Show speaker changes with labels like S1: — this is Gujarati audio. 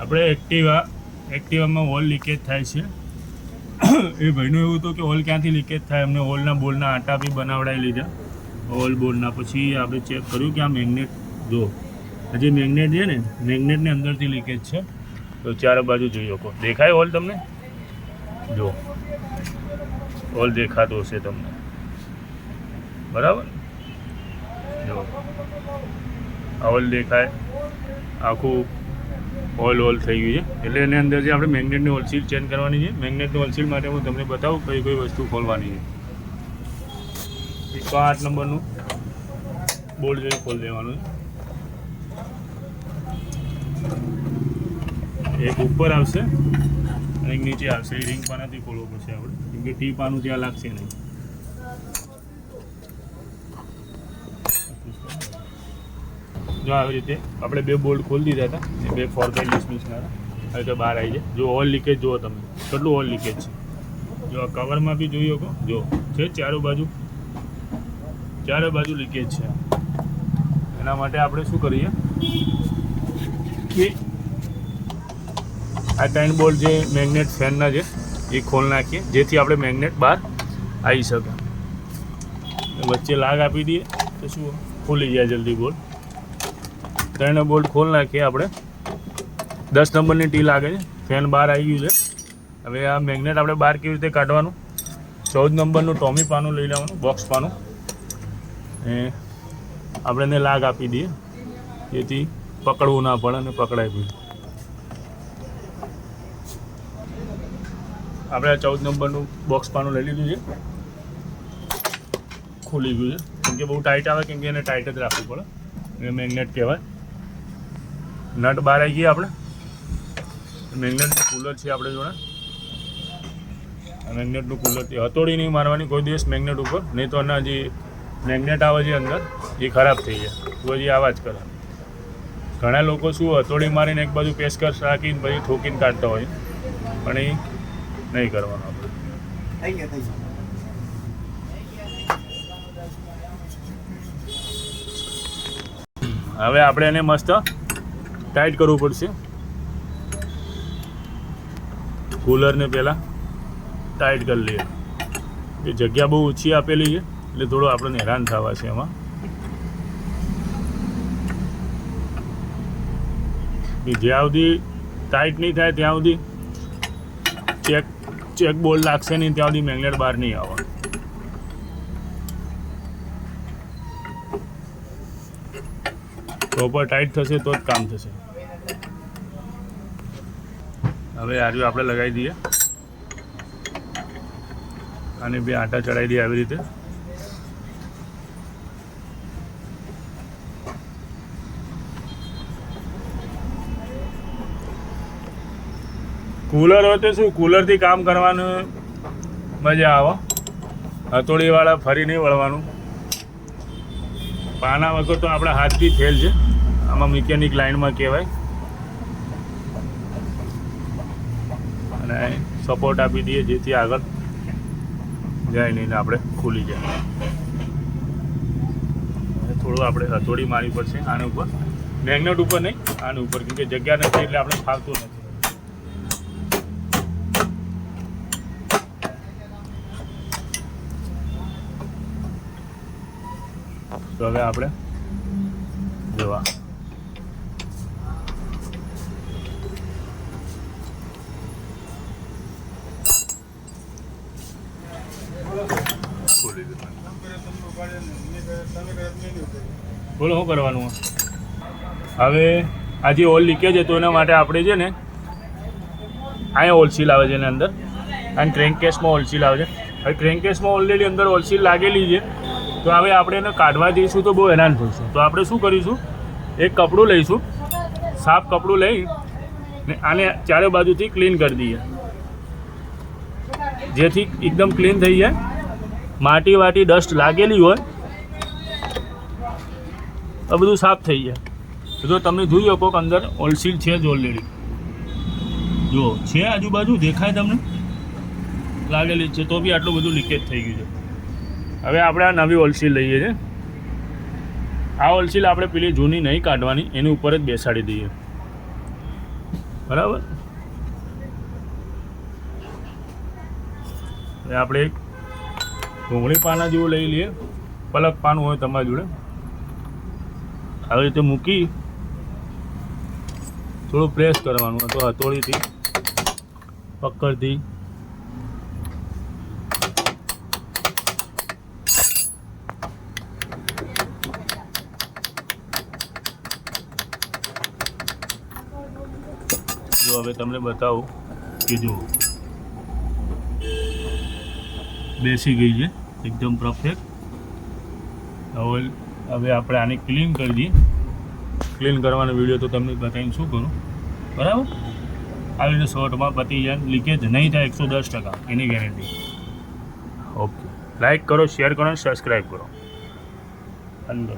S1: આપણે એક્ટિવામાં ઓઇલ લીકેજ થાય છે. એ ભાઈનું એવું હતું કે ઓઇલ ક્યાંથી લીકેજ થાય, અમને ઓઇલના બોલના આટા બી બનાવડાવી લીધા ઓઇલ બોલના. પછી આપણે ચેક કર્યું કે આ મેગ્નેટ જો હજી મેગ્નેટ છે ને, મેગ્નેટની અંદરથી લીકેજ છે. તો ચારે બાજુ જોઈ શકો, દેખાય ઓઇલ તમને? જો ઓઇલ દેખાતો હશે તમને, બરાબર? જો ઓઇલ દેખાય, આખું ઓઇલ થઈ ગયું છે. એટલે એની અંદર જે આપણે મેગ્નેટની ઓઇલ સીલ ચેન્જ કરવાની છે. મેગ્નેટની ઓઇલ સીલ માટે હું તમને બતાવું કઈ વસ્તુ ખોલવાની છે. 108 નંબરનું બોલ્ટ જોઈ ખોલી દેવાનું છે. એક ઉપર આવશે અને એક નીચે આવશે. એ રિંગ પાનાથી ખોલવું પડશે આપણે, કેમ કે ટી પાનું ત્યાં લાગશે નહીં. જો આવી રીતે આપણે બે બોલ્ટ ખોલી દીધા હતા, એ બે 4/20 હવે તો બહાર આવી જાય. જો ઓઇલ લીકેજ જુઓ તમે, કેટલું ઓઇલ લીકેજ છે. જો આ કવરમાં બી જોઈ શકો, જો છે ચારે બાજુ લીકેજ છે. એના માટે આપણે શું કરીએ કે આ 3 બોલ્ટ જે મેગ્નેટ ફેનના છે એ ખોલ નાખીએ, જેથી આપણે મેગ્નેટ બહાર આવી શકે. વચ્ચે લાગ આપી દઈએ તો શું ખુલી જાય જલ્દી બોલ્ટ. 3 બોલ્ટ ખોલ નાખીએ આપણે. 10 નંબરની ટી લાગે છે, ફેન બહાર આવી ગયું છે. હવે આ મેગ્નેટ આપણે બહાર કેવી રીતે કાઢવાનું? 14 નંબરનું ટોમી પાનું લઈ લેવાનું, બોક્સ પાનું. એ આપણે એને લાગ આપી દઈએ, જેથી પકડવું ના પડે અને પકડાય બી. આપણે આ 14 નંબરનું બોક્સ પાનું લઈ લીધું છે. ખુલી ગયું છે, કેમ કે બહુ ટાઈટ આવે, કેમ કે એને ટાઈટ જ રાખવું પડે. એ મેગ્નેટ કહેવાય. નટ બહાર આવી ગઈ આપણે. મેગ્નેટનું કુલર છે આપણે જોડે. મેગ્નેટનું કુલર હથોડી નહીં મારવાની કોઈ દિવસ મેગ્નેટ ઉપર, નહીં તો એના જે મેગ્નેટ આવે છે અંદર એ ખરાબ થઈ જાય. તો હજી આવા જ કરે. ઘણા લોકો શું હથોડી મારીને એક બાજુ પેચકસ રાખીને પછી ઠોકીને કાઢતા હોય, પણ એ નહીં કરવાનું આપણે. હવે આપણે એને મસ્ત ટાઈટ કરવું પડશે. કુલરને પહેલાં ટાઈટ કરી લઈએ. એ જગ્યા બહુ ઓછી આપેલી છે એટલે થોડું આપણને હેરાન થવા છે એમાં. જ્યાં સુધી ટાઈટ નહીં થાય ત્યાં સુધી ચેક બોલ્ટ લાગશે નહીં, ત્યાં સુધી મેગ્નેટ બહાર નહીં આવે. પ્રોપર ટાઈટ થશે તો જ કામ થશે. હવે આજુ આપણે લગાવી દઈએ અને બે આટા ચડાવી દઈએ આવી રીતે. કુલર હોય તો શું, કુલરથી કામ કરવાનું મજા આવે. હથોડીવાળા ફરી નહીં વળવાનું. પાના વગર તો આપણા હાથ બી ફેલ છે, આમાં મિકેનિક લાઇનમાં કહેવાય. અને સપોર્ટ આપી દઈએ જેથી આગળ જાય નહીં ને આપણે ખુલી જાય. થોડું આપણે હથોડી મારવી પડશે આના ઉપર, મેગ્નેટ ઉપર નહીં, આના ઉપર, કેમ કે જગ્યા નથી એટલે આપણે ફાવતું નથી. તો હવે આપણે જોવા બોલો શું કરવાનું. હવે આ જે ઓઇલ લીકેજ હતો એના માટે આપણે છે ને અહીંયા ઓઇલ સીલ આવે છે એની અંદર, અને ક્રેન્કેસમાં ઓઇલ સીલ આવે છે. હવે ક્રેન્કેસમાં ઓલરેડી અંદર ઓઇલ સીલ લાગેલી છે, તો હવે આપણે એને કાઢવા જઈશું તો બહુ હેરાન થઈશું. તો આપણે શું કરીશું, એક કપડું લઈશું, સાફ કપડું લઈ ને આને ચારે બાજુથી ક્લીન કરી દઈએ, જેથી એકદમ ક્લીન થઈ જાય. માટી વાટી ડસ્ટ લાગેલી હોય તો બધું સાફ થઈ જાય. તો તમે જોઈ શકો કે અંદર ઓઇલ સીલ છે જ ઓલરેડી, જો છે આજુબાજુ દેખાય તમને લાગેલી છે, તો બી આટલું બધું લીકેજ થઈ ગયું છે. હવે આપણે આ નવી ઓઇલ સીલ લઈએ છીએ. આ ઓઇલ સીલ આપણે પેલી જૂની નહીં કાઢવાની, એની ઉપર જ બેસાડી દઈએ. બરાબર. હવે આપણે એક ભૂંગળી પાના જેવું લઈ લઈએ, પલક પાનું હોય તમારી જોડે. આવી રીતે મૂકી થોડું પ્રેસ કરવાનું અથવા હથોડીથી પકડથી જો હવે તમને બતાવું કે જો બેસી ગઈ છે એકદમ પરફેક્ટ. હવે આપણે આને ક્લીન કરી દઈએ. ક્લીન કરવાનો વિડીયો તો તમને બતાવીને શું કરું, બરાબર. આવી રીતે શોર્ટમાં પતી જાય, લીકેજ નહીં થાય 110% એની ગેરંટી. ઓકે, લાઈક કરો, શેર કરો અને સબસ્ક્રાઈબ કરો. અંદર